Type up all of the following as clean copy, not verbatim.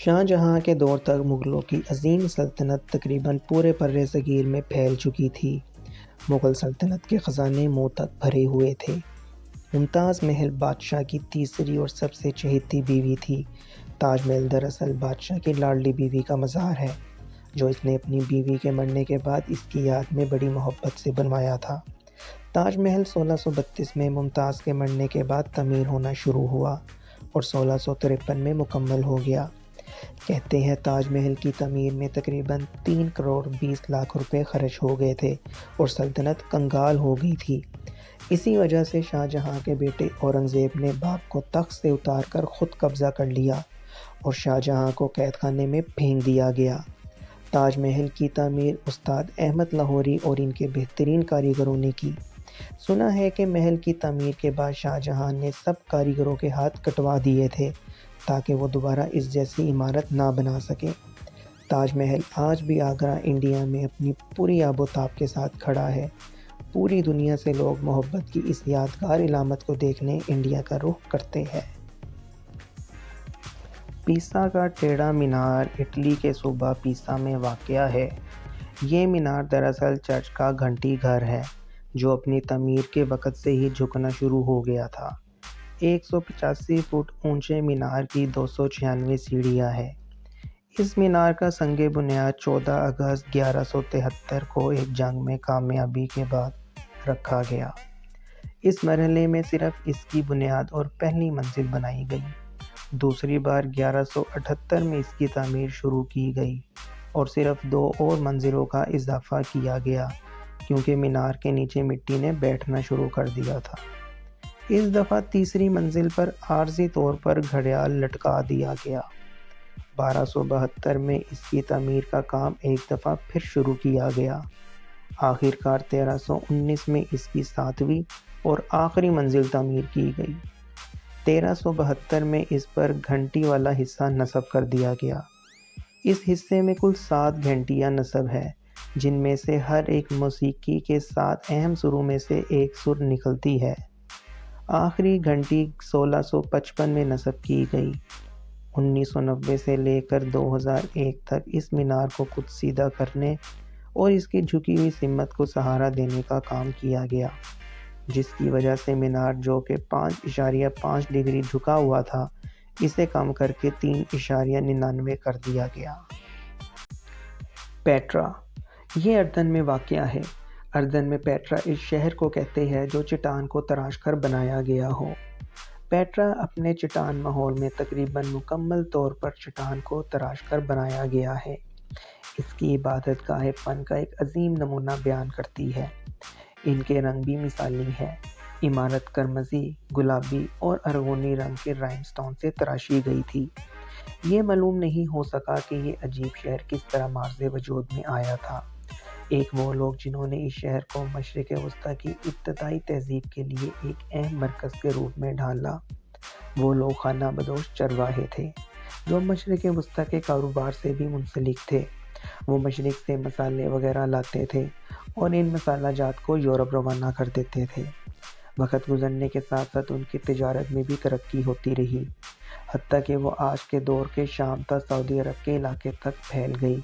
شاہ جہاں کے دور تک مغلوں کی عظیم سلطنت تقریباً پورے برِ صغیر میں پھیل چکی تھی۔ مغل سلطنت کے خزانے منہ تک بھرے ہوئے تھے۔ ممتاز محل بادشاہ کی تیسری اور سب سے چہیتی بیوی تھی۔ تاج محل دراصل بادشاہ کی لاڈلی بیوی کا مزار ہے، جو اس نے اپنی بیوی کے مرنے کے بعد اس کی یاد میں بڑی محبت سے بنوایا تھا۔ تاج محل 1632 میں ممتاز کے مرنے کے بعد تعمیر ہونا شروع ہوا اور 1653 میں مکمل ہو گیا۔ کہتے ہیں تاج محل کی تعمیر میں تقریباً 3 کروڑ 20 لاکھ روپے خرچ ہو گئے تھے اور سلطنت کنگال ہو گئی تھی۔ اسی وجہ سے شاہ جہاں کے بیٹے اورنگزیب نے باپ کو تخت سے اتار کر خود قبضہ کر لیا اور شاہ جہاں کو قید خانے میں پھینک دیا گیا۔ تاج محل کی تعمیر استاد احمد لاہوری اور ان کے بہترین کاریگروں نے کی۔ سنا ہے کہ محل کی تعمیر کے بعد شاہ جہاں نے سب کاریگروں کے ہاتھ کٹوا دیے تھے تاکہ وہ دوبارہ اس جیسی عمارت نہ بنا سکیں۔ تاج محل آج بھی آگرہ، انڈیا میں اپنی پوری آب و تاب کے ساتھ کھڑا ہے۔ پوری دنیا سے لوگ محبت کی اس یادگار علامت کو دیکھنے انڈیا کا رخ کرتے ہیں۔ پیسا کا ٹیڑھا مینار اٹلی کے صوبہ پیسا میں واقع ہے۔ یہ مینار دراصل چرچ کا گھنٹی گھر ہے، جو اپنی تعمیر کے وقت سے ہی جھکنا شروع ہو گیا تھا۔ 185 فٹ اونچے مینار کی 296 سیڑھیاں ہیں۔ اس مینار کا سنگ بنیاد 14 اگست 1173 کو ایک جنگ میں کامیابی کے بعد رکھا گیا۔ اس مرحلے میں صرف اس کی بنیاد اور پہلی منزل بنائی گئی۔ دوسری بار 1178 میں اس کی تعمیر شروع کی گئی اور صرف 2 اور منزلوں کا اضافہ کیا گیا کیونکہ مینار کے نیچے مٹی نے بیٹھنا شروع کر دیا تھا۔ اس دفعہ تیسری منزل پر عارضی طور پر گھڑیال لٹکا دیا گیا۔ 1272 میں اس کی تعمیر کا کام ایک دفعہ پھر شروع کیا گیا۔ آخر کار 1319 میں اس کی 7ویں اور آخری منزل تعمیر کی گئی۔ 1372 میں اس پر گھنٹی والا حصہ نصب کر دیا گیا۔ اس حصے میں کل 7 گھنٹیاں نصب ہیں، جن میں سے ہر ایک موسیقی کے 7 اہم سروں میں سے ایک سر نکلتی ہے۔ آخری گھنٹی 1655 میں نصب کی گئی۔ 1990 سے لے کر 2001 تک اس مینار کو کچھ سیدھا کرنے اور اس کی جھکی ہوئی سمت کو سہارا دینے کا کام کیا گیا، جس کی وجہ سے مینار جو کہ 5.5 ڈگری جھکا ہوا تھا، اسے کم کر کے 3.99 کر دیا گیا۔ پیٹرا، یہ اردن میں واقع ہے۔ اردن میں پیٹرا اس شہر کو کہتے ہیں جو چٹان کو تراش کر بنایا گیا ہو۔ پیٹرا اپنے چٹان ماحول میں تقریباً مکمل طور پر چٹان کو تراش کر بنایا گیا ہے۔ اس کی عبادت گاہ فن کا ایک عظیم نمونہ بیان کرتی ہے۔ ان کے رنگ بھی مثالی ہیں۔ عمارت قرمزی، گلابی اور ارغونی رنگ کے رائن سٹون سے تراشی گئی تھی۔ یہ معلوم نہیں ہو سکا کہ یہ عجیب شہر کس طرح مارز وجود میں آیا تھا۔ ایک وہ لوگ جنہوں نے اس شہر کو مشرق وسطیٰ کی ابتدائی تہذیب کے لیے ایک اہم مرکز کے روپ میں ڈھالا۔ وہ لوگ خانہ بدوش چرواہے تھے، جو مشرق وسطیٰ کے کاروبار سے بھی منسلک تھے۔ وہ مشرق سے مسالے وغیرہ لاتے تھے اور ان مسالہ جات کو یورپ روانہ کر دیتے تھے۔ وقت گزرنے کے ساتھ ساتھ ان کی تجارت میں بھی ترقی ہوتی رہی، حتیٰ کہ وہ آج کے دور کے شام تا سعودی عرب کے علاقے تک پھیل گئی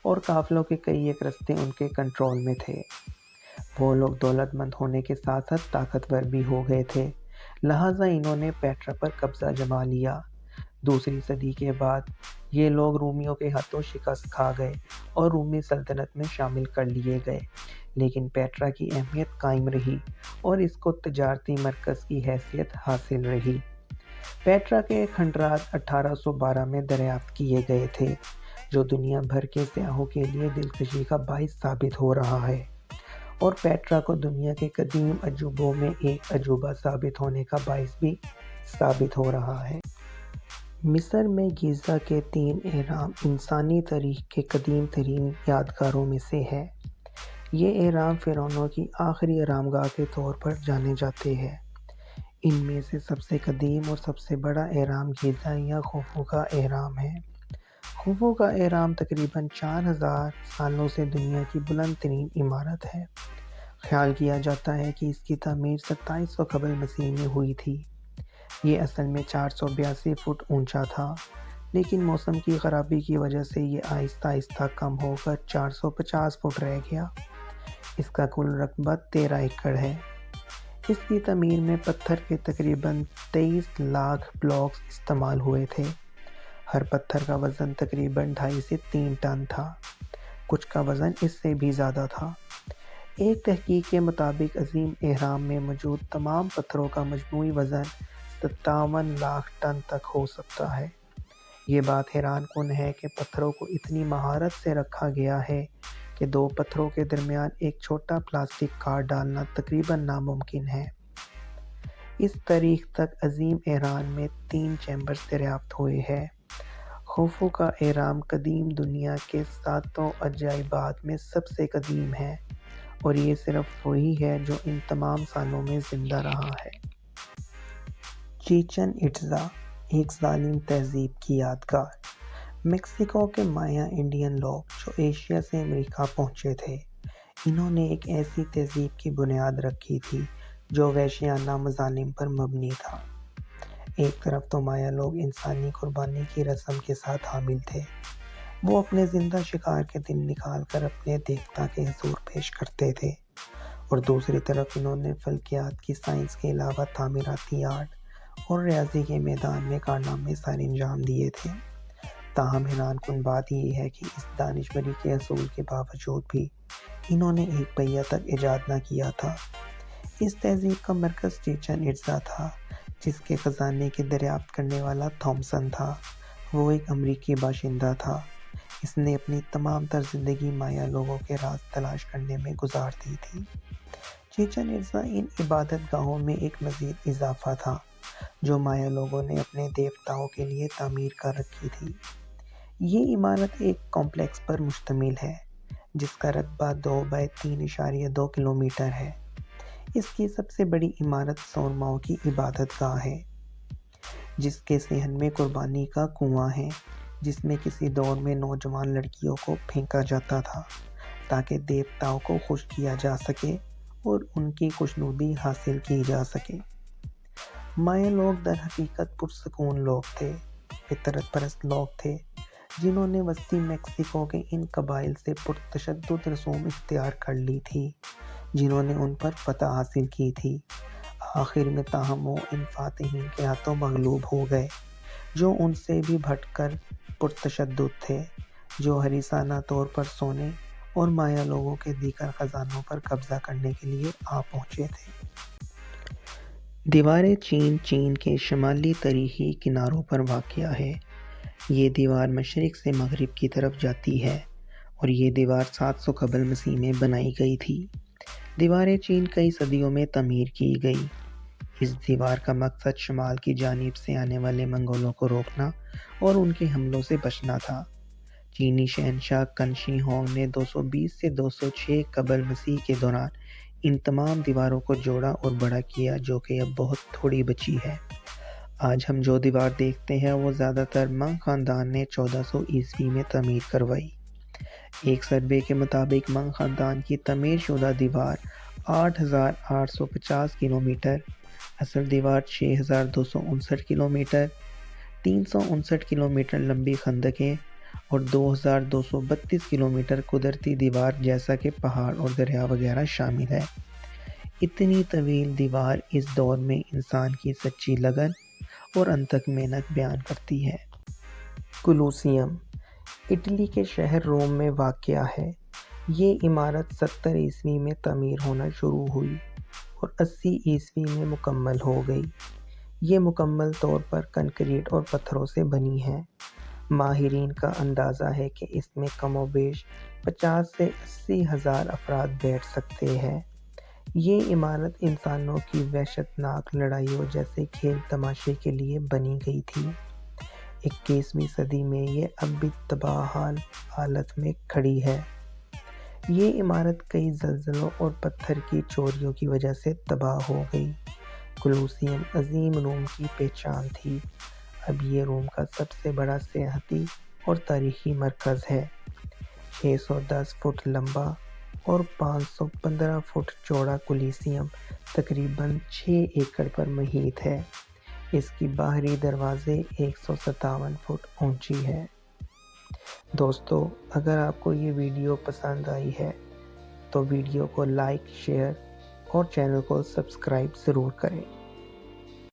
اور قافلوں کے کئی ایک رستے ان کے کنٹرول میں تھے۔ وہ لوگ دولت مند ہونے کے ساتھ ساتھ طاقتور بھی ہو گئے تھے، لہٰذا انہوں نے پیٹرا پر قبضہ جما لیا۔ دوسری صدی کے بعد یہ لوگ رومیوں کے ہاتھوں شکست کھا گئے اور رومی سلطنت میں شامل کر لیے گئے، لیکن پیٹرا کی اہمیت قائم رہی اور اس کو تجارتی مرکز کی حیثیت حاصل رہی۔ پیٹرا کے کھنڈرات 1812 میں دریافت کیے گئے تھے، جو دنیا بھر کے سیاحوں کے لیے دلکشی کا باعث ثابت ہو رہا ہے اور پیٹرا کو دنیا کے قدیم عجوبوں میں ایک عجوبہ ثابت ہونے کا باعث بھی ثابت ہو رہا ہے۔ مصر میں گیزا کے 3 اہرام انسانی تاریخ کے قدیم ترین یادگاروں میں سے ہے۔ یہ اہرام فرعونوں کی آخری آرام گاہ کے طور پر جانے جاتے ہیں۔ ان میں سے سب سے قدیم اور سب سے بڑا اہرام گیزا یا خوفو کا اہرام ہے۔ خوفو کا اہرام تقریباً 4000 سالوں سے دنیا کی بلند ترین عمارت ہے۔ خیال کیا جاتا ہے کہ اس کی تعمیر 2700 قبل مسیح میں ہوئی تھی۔ یہ اصل میں 482 فٹ اونچا تھا۔ لیکن موسم کی خرابی کی وجہ سے یہ آہستہ آہستہ کم ہو کر 450 فٹ رہ گیا۔ اس کا کل رقبہ 13 ایکڑ ہے۔ اس کی تعمیر میں پتھر کے تقریباً 23 لاکھ بلاکس استعمال ہوئے تھے۔ ہر پتھر کا وزن تقریباً 2.5 سے 3 ٹن تھا، کچھ کا وزن اس سے بھی زیادہ تھا۔ ایک تحقیق کے مطابق عظیم اہرام میں موجود تمام پتھروں کا مجموعی وزن 57 لاکھ ٹن تک ہو سکتا ہے۔ یہ بات حیران کن ہے کہ پتھروں کو اتنی مہارت سے رکھا گیا ہے کہ دو پتھروں کے درمیان ایک چھوٹا پلاسٹک کارڈ ڈالنا تقریباً ناممکن ہے۔ اس تاریخ تک عظیم اہرام میں 3 چیمبرز دریافت ہوئے ہیں۔ خوفو کا اہرام قدیم دنیا کے 7 عجائبات میں سب سے قدیم ہے، اور یہ صرف وہی ہے جو ان تمام سالوں میں زندہ رہا ہے۔ چیچن اٹزا، ایک ظالم تہذیب کی یادگار۔ میکسیکو کے مایا انڈین لوگ جو ایشیا سے امریکہ پہنچے تھے، انہوں نے ایک ایسی تہذیب کی بنیاد رکھی تھی جو وحشیانہ مظالم پر مبنی تھا۔ ایک طرف تو مایا لوگ انسانی قربانی کی رسم کے ساتھ حامل تھے، وہ اپنے زندہ شکار کے دن نکال کر اپنے دیوتا کے حضور پیش کرتے تھے، اور دوسری طرف انہوں نے فلکیات کی سائنس کے علاوہ تعمیراتی آرٹ اور ریاضی کے میدان میں کارنامے سر انجام دیے تھے۔ تاہم حیران کن بات یہ ہے کہ اس دانشوری کے اصول کے باوجود بھی انہوں نے ایک پہیہ تک ایجاد نہ کیا تھا۔ اس تہذیب کا مرکز چیچن اٹزا تھا، جس کے خزانے کی دریافت کرنے والا تھامسن تھا۔ وہ ایک امریکی باشندہ تھا۔ اس نے اپنی تمام تر زندگی مایا لوگوں کے راز تلاش کرنے میں گزار دی تھی۔ چیچن اٹزا ان عبادت گاہوں میں ایک مزید اضافہ تھا جو مایا لوگوں نے اپنے دیوتاؤں کے لیے تعمیر کر رکھی تھی۔ یہ عمارت ایک کمپلیکس پر مشتمل ہے جس کا رقبہ 2x3.2 کلومیٹر ہے۔ اس کی سب سے بڑی عمارت سورماؤں کی عبادت گاہ ہے، جس کے صحن میں قربانی کا کنواں ہے، جس میں کسی دور میں نوجوان لڑکیوں کو پھینکا جاتا تھا تاکہ دیوتاؤں کو خوش کیا جا سکے اور ان کی خوشنودی حاصل کی جا سکے۔ مایا لوگ در حقیقت پرسکون لوگ تھے، فطرت پرست لوگ تھے، جنہوں نے وسطی میکسیکو کے ان قبائل سے پرتشدد رسوم اختیار کر لی تھی جنہوں نے ان پر فتح حاصل کی تھی۔ آخر میں تاہم وہ ان فاتحین کے ہاتھوں مغلوب ہو گئے جو ان سے بھی بڑھ کر پرتشدد تھے، جو حریصانہ طور پر سونے اور مایا لوگوں کے دیگر خزانوں پر قبضہ کرنے کے لیے آ پہنچے تھے۔ دیوار چین چین کے شمالی تاریخی کناروں پر واقع ہے۔ یہ دیوار مشرق سے مغرب کی طرف جاتی ہے، اور یہ دیوار 700 قبل مسیح میں بنائی گئی تھی۔ دیوار چین کئی صدیوں میں تعمیر کی گئی۔ اس دیوار کا مقصد شمال کی جانب سے آنے والے منگولوں کو روکنا اور ان کے حملوں سے بچنا تھا۔ چینی شہنشاہ کن شی ہونگ نے 220 سے 206 قبل مسیح کے دوران ان تمام دیواروں کو جوڑا اور بڑا کیا، جو کہ اب بہت تھوڑی بچی ہے۔ آج ہم جو دیوار دیکھتے ہیں وہ زیادہ تر منگ خاندان نے 1400 عیسوی میں تعمیر کروائی۔ ایک سروے کے مطابق منگ خاندان کی تعمیر شدہ دیوار 8850 کلومیٹر، اصل دیوار 6259 کلومیٹر، 359 کلومیٹر لمبی خندقیں اور 2232 کلومیٹر قدرتی دیوار جیسا کہ پہاڑ اور دریا وغیرہ شامل ہے۔ اتنی طویل دیوار اس دور میں انسان کی سچی لگن اور انتھک محنت بیان کرتی ہے۔ کولوسیم اٹلی کے شہر روم میں واقع ہے۔ یہ عمارت 70 عیسوی میں تعمیر ہونا شروع ہوئی اور 80 عیسوی میں مکمل ہو گئی۔ یہ مکمل طور پر کنکریٹ اور پتھروں سے بنی ہے۔ ماہرین کا اندازہ ہے کہ اس میں کم و بیش 50 سے 80 ہزار افراد بیٹھ سکتے ہیں۔ یہ عمارت انسانوں کی وحشت ناک لڑائیوں جیسے کھیل تماشے کے لیے بنی گئی تھی۔ 21ویں صدی میں یہ اب بھی تباہ حال حالت میں کھڑی ہے۔ یہ عمارت کئی زلزلوں اور پتھر کی چوریوں کی وجہ سے تباہ ہو گئی۔ کولوسیم عظیم روم کی پہچان تھی۔ اب یہ روم کا سب سے بڑا سیاحتی اور تاریخی مرکز ہے۔ 610 فٹ لمبا اور 515 فٹ چوڑا کولوسیم تقریباً 6 ایکڑ پر محیط ہے۔ اس کی باہری دروازے 157 فٹ اونچی ہے۔ دوستو، اگر آپ کو یہ ویڈیو پسند آئی ہے تو ویڈیو کو لائک، شیئر اور چینل کو سبسکرائب ضرور کریں۔